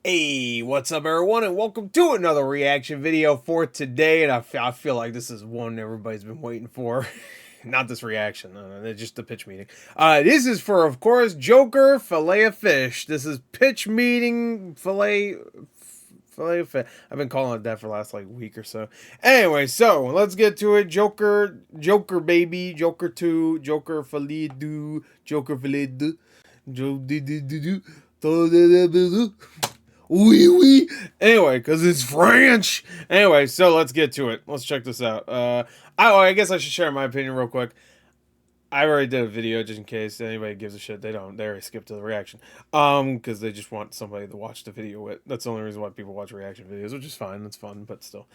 Hey, what's up everyone, and welcome to another reaction video for today. And I feel like this is one everybody's been waiting for. Not this reaction, just the pitch meeting. This is for, of course, Joker Filet of Fish. This is pitch meeting filet of fish. I've been calling it that for the last like week or so. Anyway, so let's get to it. Joker baby, Joker 2, Joker Filet du, Joker Filet du, Oui, oui. Anyway, because it's French. Anyway, so let's get to it. Let's check this out. I guess I should share my opinion real quick. I already did a video just in case anybody gives a shit. They don't. They already skipped to the reaction. Because they just want somebody to watch the video with. That's the only reason why people watch reaction videos, which is fine. That's fun, but still.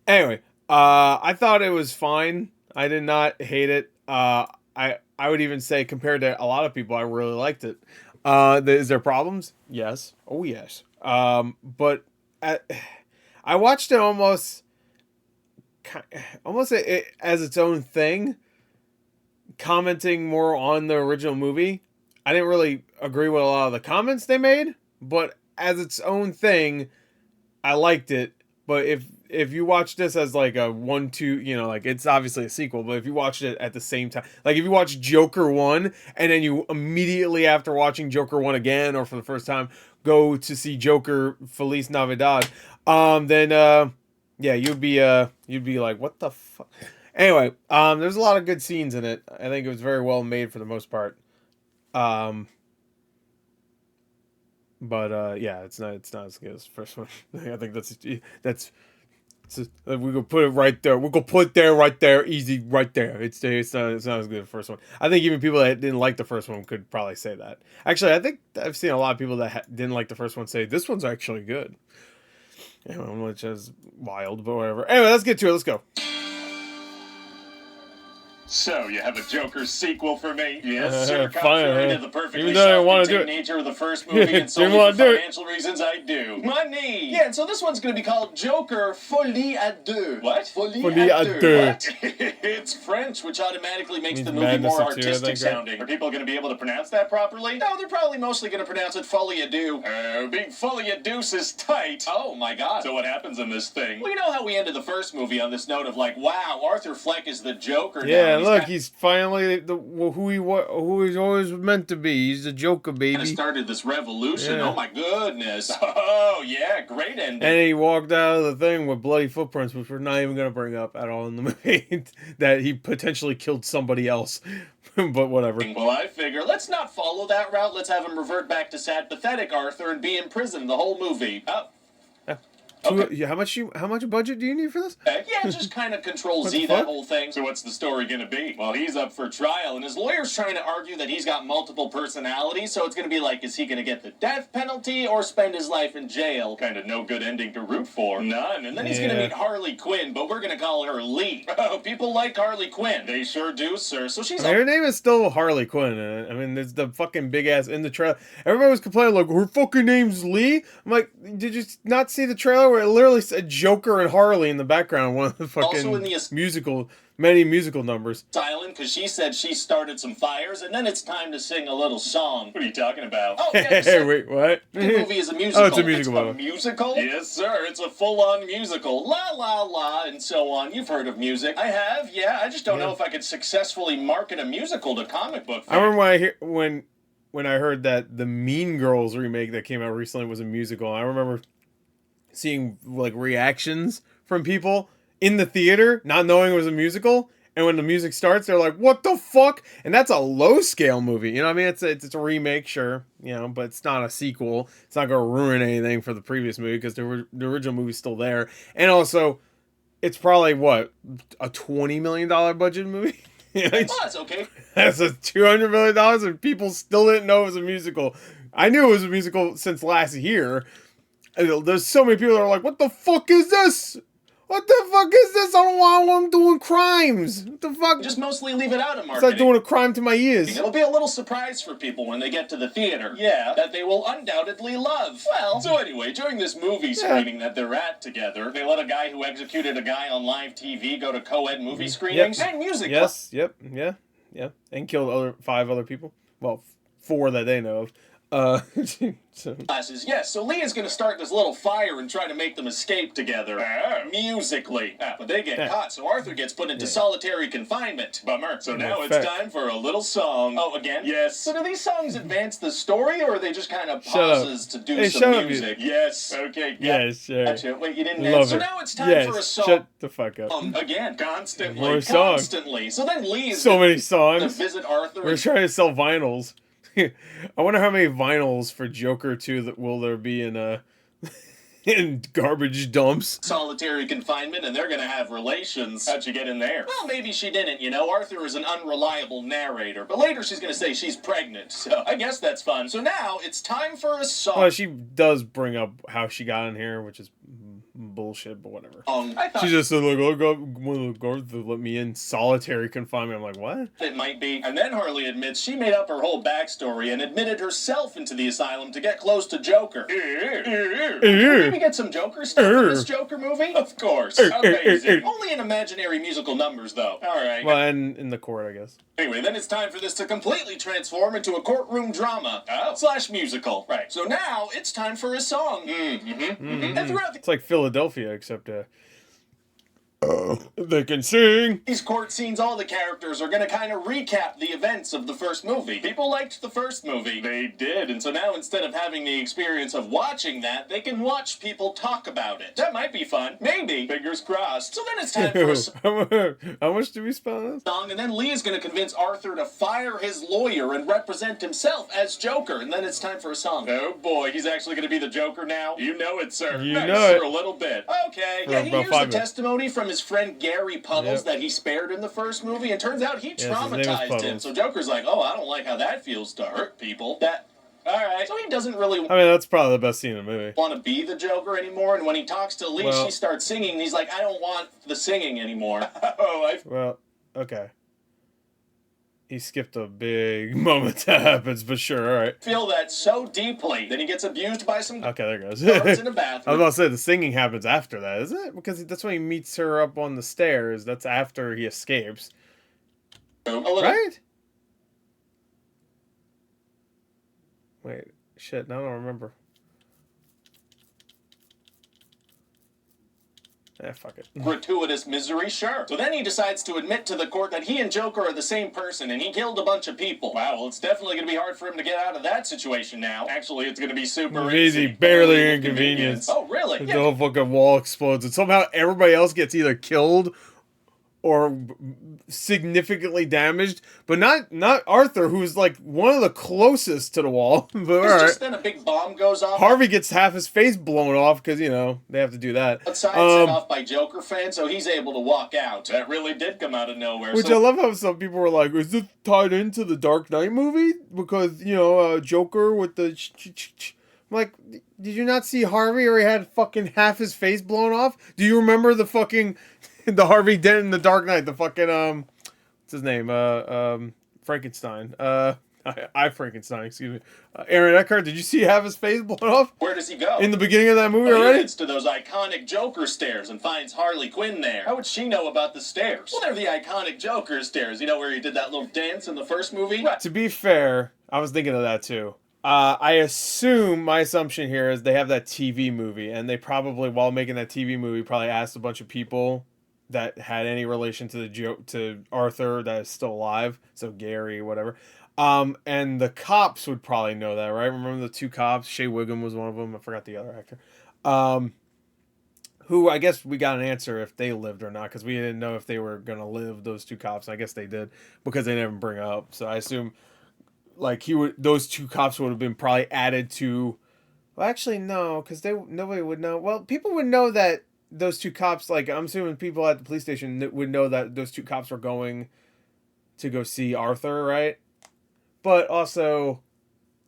Anyway, I thought it was fine. I did not hate it. I would even say compared to a lot of people, I really liked it. Is there problems? Yes. Oh, yes. But I watched it almost as its own thing, commenting more on the original movie. I didn't really agree with a lot of the comments they made, but as its own thing, I liked it. But if you watch this as like a 1-2, you know, like it's obviously a sequel, but if you watched it at the same time, like if you watch Joker 1 and then you immediately after watching Joker 1 again or for the first time go to see Joker Feliz Navidad, then yeah, you'd be like, what the fuck? Anyway, there's a lot of good scenes in it. I think it was very well made for the most part. But yeah, it's not as good as the first one. I think that's we could put it right there. We could put there, right there, easy, right there. It's not as good as the first one. I think even people that didn't like the first one could probably say that. Actually, I think I've seen a lot of people that didn't like the first one say this one's actually good. Anyway, which is wild, but whatever. Anyway, let's get to it. Let's go. So, you have a Joker sequel for me? Yes, sir. Fine, To the perfectly even though I want to do it. Nature of the first movie, and solely for financial reasons, I do. Money! Yeah, and so this one's going to be called Joker Folie à Deux. What? Folie à Deux. What? It's French, which automatically makes the movie more artistic sounding. Are people going to be able to pronounce that properly? No, they're probably mostly going to pronounce it Folie à Deux. Oh, being Folie à Deux is tight. Oh, my God. So what happens in this thing? Well, you know how we ended the first movie on this note of like, wow, Arthur Fleck is the Joker now. Yeah. Look, he's finally who he's always meant to be. He's a Joker, baby. Kind of started this revolution. Yeah. Oh my goodness! Oh yeah, great ending. And he walked out of the thing with bloody footprints, which we're not even going to bring up at all in the movie. That he potentially killed somebody else, but whatever. Well, I figure let's not follow that route. Let's have him revert back to sad, pathetic Arthur and be in prison the whole movie. Okay. How much budget do you need for this? Yeah, just kind of Control Z that whole thing. So what's the story gonna be? Well, he's up for trial, and his lawyer's trying to argue that he's got multiple personalities, so it's gonna be like, is he gonna get the death penalty or spend his life in jail? Kind of no good ending to root for. None. And then he's gonna meet Harley Quinn, but we're gonna call her Lee. Oh, people like Harley Quinn. They sure do, sir. So she's her name is still Harley Quinn. I mean, there's the fucking big ass in the trailer. Everybody was complaining like, her fucking name's Lee. I'm like, did you not see the trailer where it literally said Joker and Harley in the background? One of the fucking many musical numbers. Silent, because she said she started some fires, and then it's time to sing a little song. What are you talking about? Oh, yeah, hey, wait, what? The movie is a musical. Oh, it's a musical. It's a musical? Yes, sir. It's a full-on musical. La, la, la, and so on. You've heard of music. I have, yeah. I just don't know if I could successfully market a musical to comic book fans. I remember when I heard that the Mean Girls remake that came out recently was a musical. I remember seeing like reactions from people in the theater not knowing it was a musical, and when the music starts they're like, what the fuck? And that's a low scale movie, you know what I mean? It's a remake, sure, you know, but it's not a sequel. It's not gonna ruin anything for the previous movie because the original movie's still there. And also it's probably what, a $20 million budget movie. Well, that's okay. That's a $200 million and people still didn't know it was a musical. I knew it was a musical since last year. There's so many people that are like, what the fuck is this? What the fuck is this? I don't want them doing crimes. What the fuck? Just mostly leave it out of marketing. It's like doing a crime to my ears. It'll be a little surprise for people when they get to the theater. Yeah. That they will undoubtedly love. Well, so anyway, during this movie screening that they're at together, they let a guy who executed a guy on live TV go to co-ed movie screenings and music. Yes, yep, yeah, and killed 5 other people. Well, 4 that they know of. So, Classes, yes. So Leah's gonna start this little fire and try to make them escape together. Musically. But they get caught, so Arthur gets put into solitary confinement. Bummer. So now it's time for a little song. Oh, again? Yes. So do these songs advance the story, or are they just kind of pauses to do some music? Yes. Okay. yes, sure. Gotcha. Wait, you didn't Love answer. it. So now it's time for a song. Shut the fuck up. Again, constantly. More songs. Constantly. So then Lee is So many to songs. visit Arthur. We're trying to sell vinyls. I wonder how many vinyls for Joker 2 that will there be in in garbage dumps. Solitary confinement, and they're gonna have relations. How'd you get in there? Well, maybe she didn't, you know. Arthur is an unreliable narrator, but later she's gonna say she's pregnant, so I guess that's fun. So now it's time for a song. Well, she does bring up how she got in here, which is bullshit, but whatever. She just said, like, I got one of the guards to let me in solitary confinement. I'm like, what? It might be. And then Harley admits she made up her whole backstory and admitted herself into the asylum to get close to Joker. Maybe get some Joker stuff in this Joker movie? Of course. Amazing. Only in imaginary musical numbers, though. All right. Well, and in the court, I guess. Anyway, then it's time for this to completely transform into a courtroom drama / musical. Right. So now it's time for a song. And throughout It's like Philadelphia, except they can sing. these court scenes, all the characters are going to kind of recap the events of the first movie. People liked the first movie. They did. And so now instead of having the experience of watching that, they can watch people talk about it. That might be fun. Maybe. Fingers crossed. So then it's time for a How much do we spend on this? song, and then Leah's going to convince Arthur to fire his lawyer and represent himself as Joker. And then it's time for a song. Oh boy, he's actually going to be the Joker now? You know it, sir. You know it. For a little bit. Okay. For Yeah, he about hears 5 the minutes. testimony from his friend Gary Puddles Yep. that he spared in the first movie, and turns out he his name is traumatized him. Puddles. So Joker's like, oh, I don't like how that feels to hurt people. Alright. So he doesn't really I mean, that's probably the best scene in the movie. want to be the Joker anymore, and when he talks to Lee, Well- she starts singing, and he's like, I don't want the singing anymore. Well, okay. He skipped a big moment that happens, but sure, all right. feel that so deeply. Then he gets abused by some Okay, there goes. guards in a I was bathroom. about to say, the singing happens after that, is it? Because that's when he meets her up on the stairs. That's after he escapes. A little Right? Wait, shit, now I don't remember. Fuck it. gratuitous misery, sure. So then he decides to admit to the court that he and Joker are the same person, and he killed a bunch of people. Wow, well, it's definitely going to be hard for him to get out of that situation now. Actually, it's going to be super Easy, barely inconvenience. Oh, really? The whole fucking wall explodes, and somehow everybody else gets either killed or significantly damaged, but not Arthur, who's like one of the closest to the wall. But all right. Just then a big bomb goes off. Harvey gets half his face blown off because, you know, they have to do that. Outside, set off by Joker fans, so he's able to walk out. That really did come out of nowhere. Which I love how some people were like, is this tied into the Dark Knight movie? Because, you know, Joker with the... I'm like, did you not see Harvey or he had fucking half his face blown off? Do you remember the fucking... the Harvey Dent in the Dark Knight? The fucking, what's his name? Frankenstein. I Frankenstein, excuse me. Aaron Eckhart, did you see half his face blown off? Where does he go? In the beginning of that movie He already? heads to those iconic Joker stairs and finds Harley Quinn there. How would she know about the stairs? Well, they're the iconic Joker stairs. You know where he did that little dance in the first movie? To be fair, I was thinking of that too. My assumption here is they have that TV movie, and they probably, while making that TV movie, probably asked a bunch of people that had any relation to to Arthur that is still alive, so Gary, whatever. And the cops would probably know that, right? Remember the two cops? Shea Wiggum was one of them. I forgot the other actor. Who I guess we got an answer if they lived or not, because we didn't know if they were gonna live. Those two cops, I guess they did, because they never bring up. So I assume, like those two cops would have been probably added to. Well, actually no, because nobody would know. Well, people would know that those two cops. Like I'm assuming people at the police station would know that those two cops were going to go see Arthur, right? But also,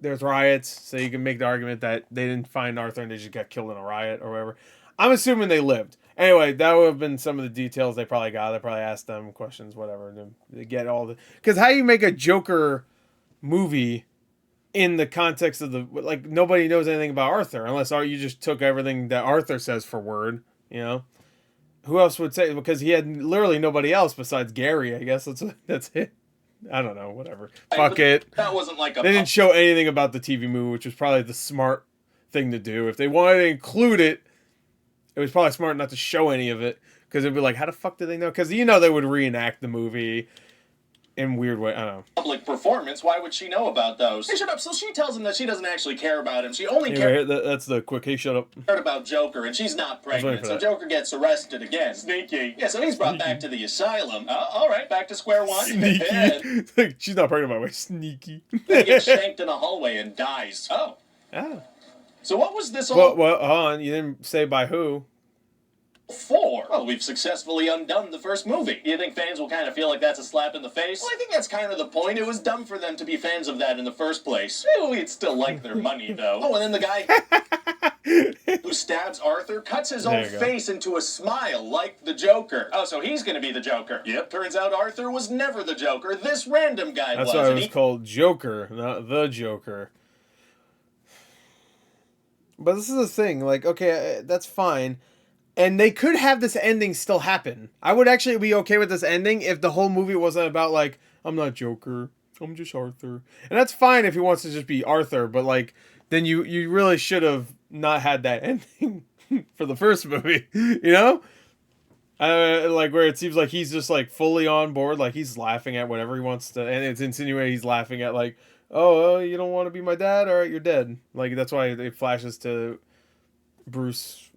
there's riots, so you can make the argument that they didn't find Arthur and they just got killed in a riot or whatever. I'm assuming they lived. Anyway, that would have been some of the details they probably got. They probably asked them questions, whatever, to get all the... Because how you make a Joker movie in the context of the... Like, nobody knows anything about Arthur, unless you just took everything that Arthur says for word, you know? Who else would say... Because he had literally nobody else besides Gary, I guess. That's it. I don't know, whatever. Fuck it. That wasn't like a... They didn't show anything about the TV movie, which was probably the smart thing to do. If they wanted to include it, it was probably smart not to show any of it. Because it'd be like, how the fuck did they know? Because you know they would reenact the movie in weird way. I don't know. Public performance. Why would she know about those? Hey, shut up. So she tells him that she doesn't actually care about him. She only cared... That's the quick, hey, shut up. ...about Joker, and she's not pregnant. So Joker gets arrets again. Sneaky. Yeah, so he's brought back to the asylum. All right, back to square one. Sneaky. Like, she's not pregnant, by the way. Sneaky. He gets shanked in a hallway and dies. Oh. Ah. So what was this all... Well, hold on. You didn't say by who. For? Well, we've successfully undone the first movie. You think fans will kind of feel like that's a slap in the face? Well, I think that's kind of the point. It was dumb for them to be fans of that in the first place. We'd still like their money, though. Oh, and then the guy who stabs Arthur cuts his own face into a smile, like the Joker. Oh, so he's gonna be the Joker. Yep. Turns out Arthur was never the Joker. This random guy was. That's why it was called Joker, not the Joker. But this is the thing. Like, okay, that's fine. And they could have this ending still happen. I would actually be okay with this ending if the whole movie wasn't about, like, I'm not Joker, I'm just Arthur. And that's fine if he wants to just be Arthur, but, like, then you really should have not had that ending for the first movie, you know? Like, where it seems like he's just, like, fully on board, like, he's laughing at whatever he wants to, and it's insinuated he's laughing at, like, oh, you don't want to be my dad? All right, you're dead. Like, that's why it flashes to Bruce,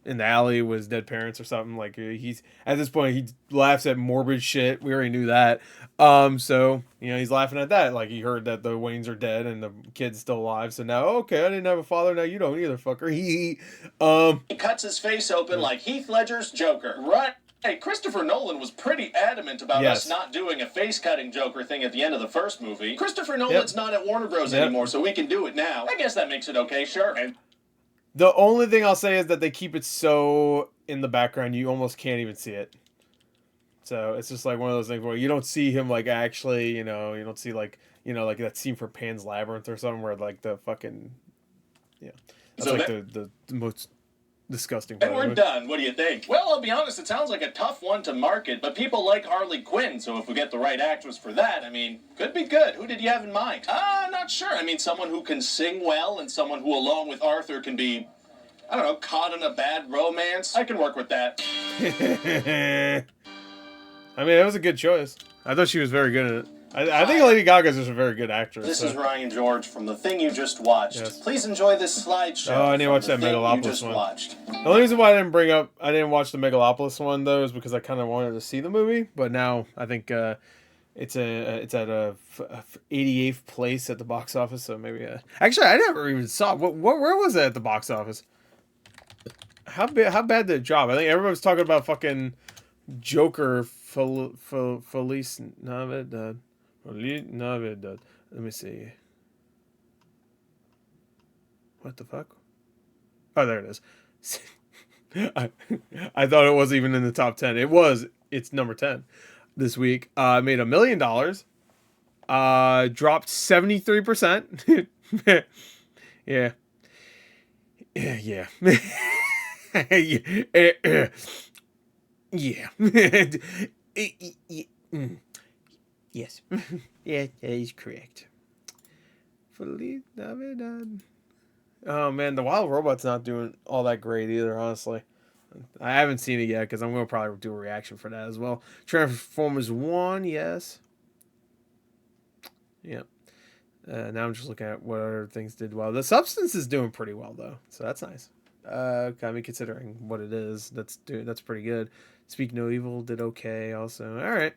in the alley with his dead parents or something. Like, he's at this point he laughs at morbid shit. We already knew that. So you know he's laughing at that. Like he heard that the Waynes are dead and the kid's still alive. So now okay, I didn't have a father. Now you don't either, fucker. He cuts his face open like Heath Ledger's Joker. Right. Hey, Christopher Nolan was pretty adamant about us not doing a face-cutting Joker thing at the end of the first movie. Christopher Nolan's not at Warner Bros. Anymore, so we can do it now. I guess that makes it okay, sure. And the only thing I'll say is that they keep it so in the background you almost can't even see it. So it's just like one of those things where you don't see him like actually, you know, you don't see like, you know, like that scene for Pan's Labyrinth or something where like the fucking, yeah, that's so like the most disgusting part. And we're done. What do you think? Well, I'll be honest, it sounds like a tough one to market, but people like Harley Quinn, so if we get the right actress for that, I mean, could be good. Who did you have in mind? Not sure. I mean, someone who can sing well and someone who, along with Arthur, can be, I don't know, caught in a bad romance. I can work with that. I mean, it was a good choice. I thought she was very good at it. I think Lady Gaga's just a very good actress. This is Ryan George from The Thing You Just Watched. Yes. Please enjoy this slideshow. Oh, I didn't watch that Megalopolis one. The only reason why I didn't watch the Megalopolis one though is because I kind of wanted to see the movie, but now I think it's at a 88th place at the box office, so maybe actually I never even saw where was it at the box office? How bad did it drop? I think everybody was talking about fucking Joker Feliz Navidad. Navidad. Let me see. What the fuck? Oh, there it is. I thought it wasn't even in the top 10. It was. It's number 10 this week. Made $1 million. Dropped 73%. Yeah. Yeah. Yes. Yeah, he's correct. Feliz Navidad. Oh man, the Wild Robot's not doing all that great either, honestly. I haven't seen it yet because I'm going to probably do a reaction for that as well. Transformers 1, yes. Yep. Now I'm just looking at what other things did well. The Substance is doing pretty well though, so that's nice. I mean, considering what it is, that's pretty good. Speak No Evil did okay also. All right.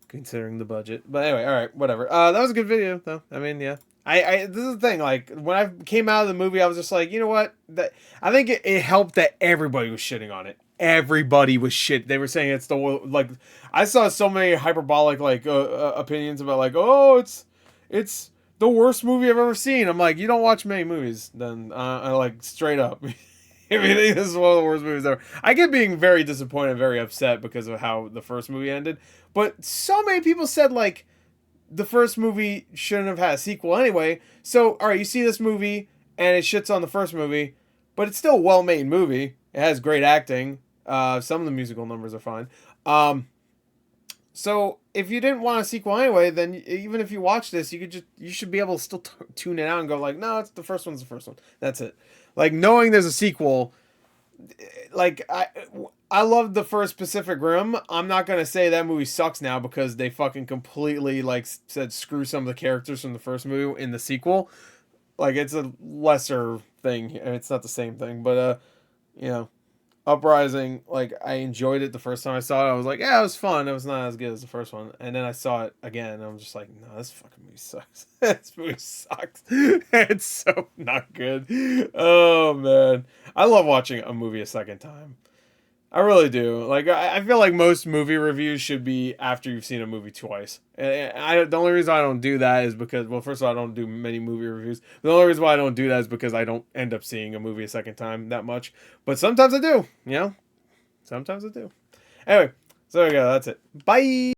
Considering the budget, but anyway, all right, whatever. That was a good video, though. I mean, yeah. This is the thing. Like when I came out of the movie, I was just like, you know what? I think it helped that everybody was shitting on it. Everybody was shit. They were saying it's the like. I saw so many hyperbolic like opinions about like, oh, it's the worst movie I've ever seen. I'm like, you don't watch many movies, then I like straight up. If you think this is one of the worst movies ever. I get being very disappointed, very upset because of how the first movie ended. But so many people said, like, the first movie shouldn't have had a sequel anyway. So, alright, you see this movie, and it shits on the first movie, but it's still a well-made movie. It has great acting. Some of the musical numbers are fine. So if you didn't want a sequel anyway, then even if you watch this, you should be able to still tune it out and go like, no, it's the first one's the first one. That's it. Like knowing there's a sequel, like I loved the first Pacific Rim. I'm not gonna say that movie sucks now because they fucking completely like said screw some of the characters from the first movie in the sequel. Like it's a lesser thing. It's not the same thing, but you know, Uprising, like I enjoyed it the first time I saw it. I was like, yeah, it was fun. It was not as good as the first one. And then I saw it again, and I'm just like, no, this fucking movie sucks. This movie sucks. It's so not good. Oh man, I love watching a movie a second time. I really do. Like I feel like most movie reviews should be after you've seen a movie twice. And the only reason I don't do that is because, well, first of all, I don't do many movie reviews. The only reason why I don't do that is because I don't end up seeing a movie a second time that much. But sometimes I do. You know, sometimes I do. Anyway, so there we go. That's it. Bye.